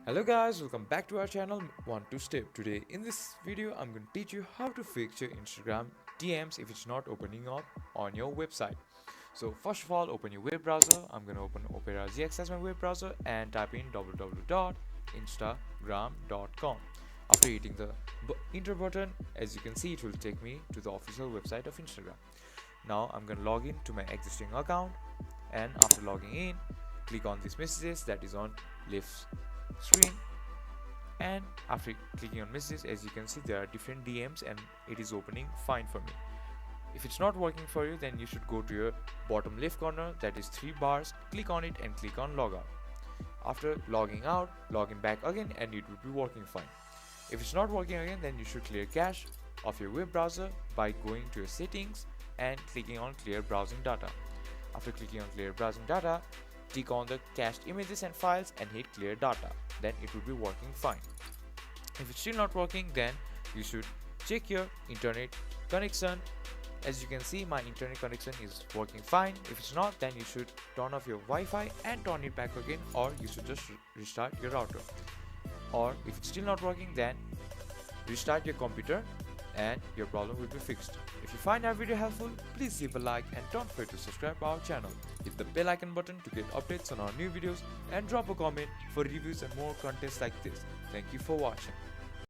Hello guys, welcome back to our channel One Two Step. Today in this video I'm going to teach you how to fix your Instagram DMs if it's not opening up on your website. So first of all, open your web browser. I'm going to open Opera GX as my web browser and type in www.instagram.com. After hitting the enter button, as you can see, it will take me to the official website of Instagram. Now I'm going to log in to my existing account, and after logging in, click on these messages that is on left screen, and after clicking on messages, as you can see, there are different DMs and it is opening fine for me. If it's not working for you, then you should go to your bottom left corner, that is 3 bars, click on it and click on logout. After logging out, log in back again and it will be working fine. If it's not working again, then you should clear cache of your web browser by going to your settings and clicking on clear browsing data. After clicking on clear browsing data, click on the cached images and files and hit clear data. Then it will be working fine. If it's still not working, then you should check your internet connection. As you can see, my internet connection is working fine. If it's not, then you should turn off your Wi-Fi and turn it back again, or you should just restart your router. Or if it's still not working, then restart your computer and your problem will be fixed. If you find our video helpful, please leave a like and don't forget to subscribe to our channel. Hit the bell icon button to get updates on our new videos and drop a comment for reviews and more contents like this. Thank you for watching.